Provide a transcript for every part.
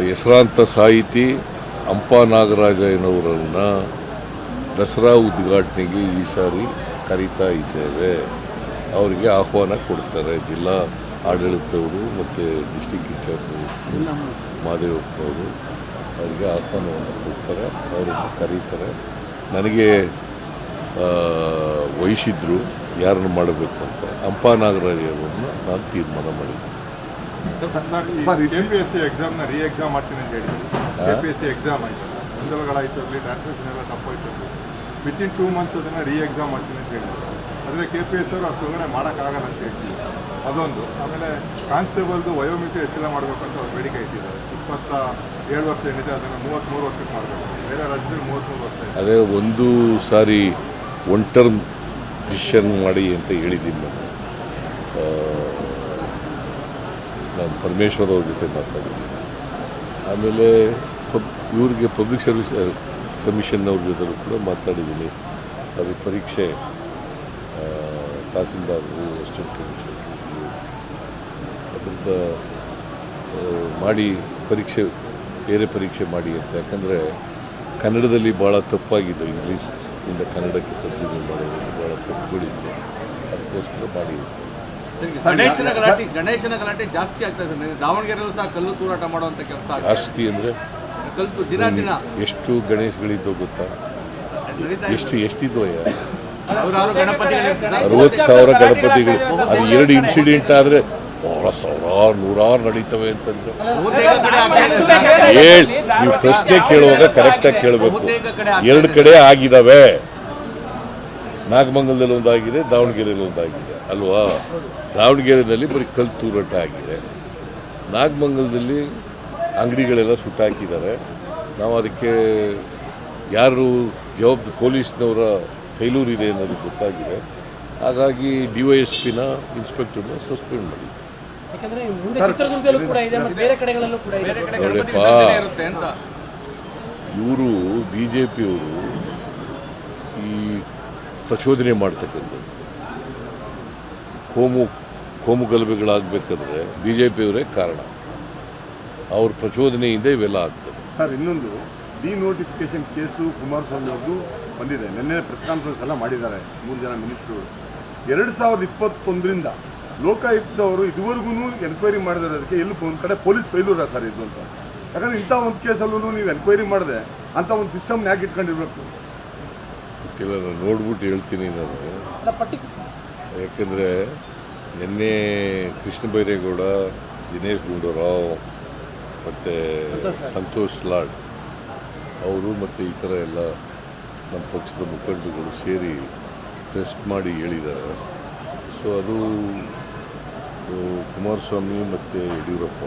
ಹೆಸರಾಂತ ಸಾಹಿತಿ ಹಂಪ ನಾಗರಾಜಯ್ಯನವರನ್ನು ದಸರಾ ಉದ್ಘಾಟನೆಗೆ ಈ ಸಾರಿ ಕರೀತಾ ಇದ್ದೇವೆ. ಅವರಿಗೆ ಆಹ್ವಾನ ಕೊಡ್ತಾರೆ ಜಿಲ್ಲಾ ಆಡಳಿತವರು ಮತ್ತು ಡಿಸ್ಟಿಕ್ ಇನ್ಚಾರ್ಜ್ ಮಾದೇವಪ್ಪ ಅವರು. ಅವರಿಗೆ ಆಹ್ವಾನವನ್ನು ಕೊಡ್ತಾರೆ, ಅವರನ್ನು ಕರೀತಾರೆ. ನನಗೆ ವಹಿಸಿದ್ರು ಯಾರನ್ನು ಮಾಡಬೇಕು ಅಂತ. ಹಂಪ ನಾಗರಾಜಯ್ಯನವರನ್ನು ನಾನು ತೀರ್ಮಾನ ಮಾಡಿದ್ದೆ. KPSC ಎಕ್ಸಾಮ್ನ ಎಕ್ಸಾಮ್ ಮಾಡ್ತೀನಿ ಅಂತ ಹೇಳಿದ್ರು. KPSC ಎಕ್ಸಾಮ್ ಆಯ್ತು, ಗೊಂದಲಗಳಾಯಿತು, ಅಲ್ಲಿ ಟ್ರಾನ್ಸ್ಲೇಷನ್ ಎಲ್ಲ ತಪ್ಪಾಯ್ತು. ವಿತಿನ್ 2 months ಅದನ್ನು ಎಕ್ಸಾಮ್ ಮಾಡ್ತೀನಿ ಅಂತ ಹೇಳಿದ್ರು. ಆದರೆ KPSC ಅವರು ಅಷ್ಟು ಒಳಗಡೆ ಮಾಡೋಕ್ಕಾಗಲ್ಲ ಅಂತ ಹೇಳ್ತೀವಿ. ಅದೊಂದು. ಆಮೇಲೆ ಕಾನ್ಸ್ಟೇಬಲ್ದು ವಯೋಮಿತಿ ಹೆಚ್ಚಳ ಮಾಡಬೇಕಂತ ಅವ್ರು ಬೇಡಿಕೆ ಇಟ್ಟಿದ್ದಾರೆ. 27 ವರ್ಷ ಏನಿದೆ ಅದನ್ನು 33 ವರ್ಷಕ್ಕೆ ಮಾಡಬೇಕು. ಬೇರೆ ರಾಜ್ಯದಲ್ಲಿ 33 ವರ್ಷ ಇದೆ. ಅದೇ ಒಂದು ಸಾರಿ ಒನ್ ಟರ್ಮ್ ಡಿಸಿಷನ್ ಮಾಡಿ ಅಂತ ಹೇಳಿದ್ದೀನಿ ನಾನು ಪರಮೇಶ್ವರ್ ಅವ್ರ ಜೊತೆ ಮಾತಾಡಿದ್ದೀನಿ. ಆಮೇಲೆ ಇವ್ರಿಗೆ ಪಬ್ಲಿಕ್ ಸರ್ವಿಸ್ ಕಮಿಷನ್ನವ್ರ ಜೊತೆ ಕೂಡ ಮಾತಾಡಿದ್ದೀನಿ. ಅದಕ್ಕೆ ಪರೀಕ್ಷೆ ತಹಸೀಲ್ದಾರರು, ಅಸಿಸ್ಟೆಂಟ್ ಕಮಿಷನರ್ ಅದರಿಂದ ಮಾಡಿ ಪರೀಕ್ಷೆ ಬೇರೆ ಪರೀಕ್ಷೆ ಮಾಡಿ ಅಂತ. ಯಾಕಂದರೆ ಕನ್ನಡದಲ್ಲಿ ಭಾಳ ತಪ್ಪಾಗಿದೆ, ಇಂಗ್ಲೀಷಿಂದ ಕನ್ನಡಕ್ಕೆ ತರ್ಜುಮೆ ಮಾಡೋದು ಭಾಳ ತಪ್ಪುಗಳಿದೆ. ಅದಕ್ಕೋಸ್ಕರ ಮಾಡಿ. ಗಣೇಶನ ಗಲಾಟೆ ಜಾಸ್ತಿ ಆಗ್ತಾ ಇದೆ. ದಾವಣಗೆರೆಯಲ್ಲೂ ಸಹ ಕಲ್ಲು ತೂರಾಟ ಮಾಡುವಂಥ ಕೆಲಸ ಜಾಸ್ತಿ ಅಂದರೆ ಕಲ್ಲು ದಿನ ದಿನ ಎಷ್ಟು ಗಣೇಶಗಳಿದ್ದೋ ಗೊತ್ತಾ? ಎಷ್ಟಿದ್ದೋ 60,000 ಗಣಪತಿಗಳು. ಅದು 2 ಇನ್ಸಿಡೆಂಟ್ ಆದರೆ ಬಹಳ ಸಾವಿರಾರು ನೂರಾರು ನಡೀತವೆ ಅಂತಂದ್ರೆ ನೀವು ಪ್ರಶ್ನೆ ಕೇಳುವಾಗ ಕರೆಕ್ಟಾಗಿ ಕೇಳಬೇಕು. 2 ಕಡೆ ಆಗಿದ್ದಾವೆ. ನಾಗಮಂಗಲದಲ್ಲಿ ಒಂದಾಗಿದೆ, ದಾವಣಗೆರೆಯಲ್ಲಿ ಒಂದಾಗಿದೆ ಅಲ್ವಾ? ದಾವಣಗೆರೆಯಲ್ಲಿ ಬರೀ ಕಲ್ಲು ತೂರಾಟ ಆಗಿದೆ. ನಾಗಮಂಗಲದಲ್ಲಿ ಅಂಗಡಿಗಳೆಲ್ಲ ಸುಟ್ಟಾಕಿದ್ದಾರೆ. ನಾವು ಅದಕ್ಕೆ ಯಾರು ಪೊಲೀಸ್ನವರ ಫೇಲ್ಯೂರ್ ಇದೆ ಅನ್ನೋದು ಗೊತ್ತಾಗಿದೆ. ಹಾಗಾಗಿ DYSPನ ಇನ್ಸ್ಪೆಕ್ಟರ್ನ ಸಸ್ಪೆಂಡ್ ಮಾಡಿ. ನೋಡಪ್ಪ, ಇವರು BJPಯವರು ಈ ಪ್ರಚೋದನೆ ಮಾಡ್ತಕ್ಕಂಥದ್ದು ಕೋಮು ಗಲಭೆಗಳಾಗಬೇಕಾದ್ರೆ BJPಯವರೇ ಕಾರಣ. ಅವ್ರ ಪ್ರಚೋದನೆಯಿಂದ ಇವೆಲ್ಲ ಆಗ್ತದೆ. ಸರ್, ಇನ್ನೊಂದು ಡಿನೋಟಿಫಿಕೇಶನ್ ಕೇಸು ಕುಮಾರಸ್ವಾಮಿ ಅವ್ರದ್ದು ಬಂದಿದೆ. ನಿನ್ನೆ ಪ್ರೆಸ್ ಕಾನ್ಫರೆನ್ಸ್ ಎಲ್ಲ ಮಾಡಿದ್ದಾರೆ 3 ಜನ ಮಿನಿಸ್ಟ್ರು. 2021ರಿಂದ ಲೋಕಾಯುಕ್ತವರು ಇದುವರೆಗೂ ಎನ್ಕ್ವೈರಿ ಮಾಡಿರೋದಕ್ಕೆ ಎಲ್ಲಿ ಒಂದು ಕಡೆ ಪೊಲೀಸ್ ಫೇಲ್ಯೂರ ಸರ್ ಇದು ಅಂತ. ಯಾಕಂದರೆ ಇಂಥ ಒಂದು ಕೇಸಲ್ಲೂ ನೀವು ಎನ್ಕ್ವೈರಿ ಮಾಡಿದೆ ಅಂಥ ಒಂದು ಸಿಸ್ಟಮ್ನ ಯಾಕೆ ಇಟ್ಕೊಂಡಿರ್ಬೇಕು? ಗೊತ್ತಿಲ್ಲ, ನಾನು ನೋಡ್ಬಿಟ್ಟು ಹೇಳ್ತೀನಿ ನಾನು. ಯಾಕೆಂದರೆ ನಿನ್ನೆ ಕೃಷ್ಣ ಬೈರೇಗೌಡ, ದಿನೇಶ್ ಗುಂಡೂರಾವ್ ಮತ್ತು ಸಂತೋಷ್ ಲಾಡ್ ಅವರು ಮತ್ತು ಈ ಥರ ಎಲ್ಲ ನಮ್ಮ ಪಕ್ಷದ ಮುಖಂಡರುಗಳು ಸೇರಿ ಪ್ರೆಸ್ ಮಾಡಿ ಹೇಳಿದ್ದಾರೆ. ಸೊ ಅದು ಕುಮಾರಸ್ವಾಮಿ ಮತ್ತು ಯಡಿಯೂರಪ್ಪ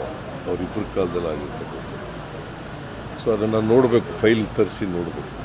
ಅವರಿಬ್ಬರ ಕಾಲದಲ್ಲಿ ಆಗಿರ್ತಕ್ಕಂಥದ್ದು. ಸೊ ಅದನ್ನು ನೋಡಬೇಕು, ಫೈಲ್ ತರಿಸಿ ನೋಡಬೇಕು.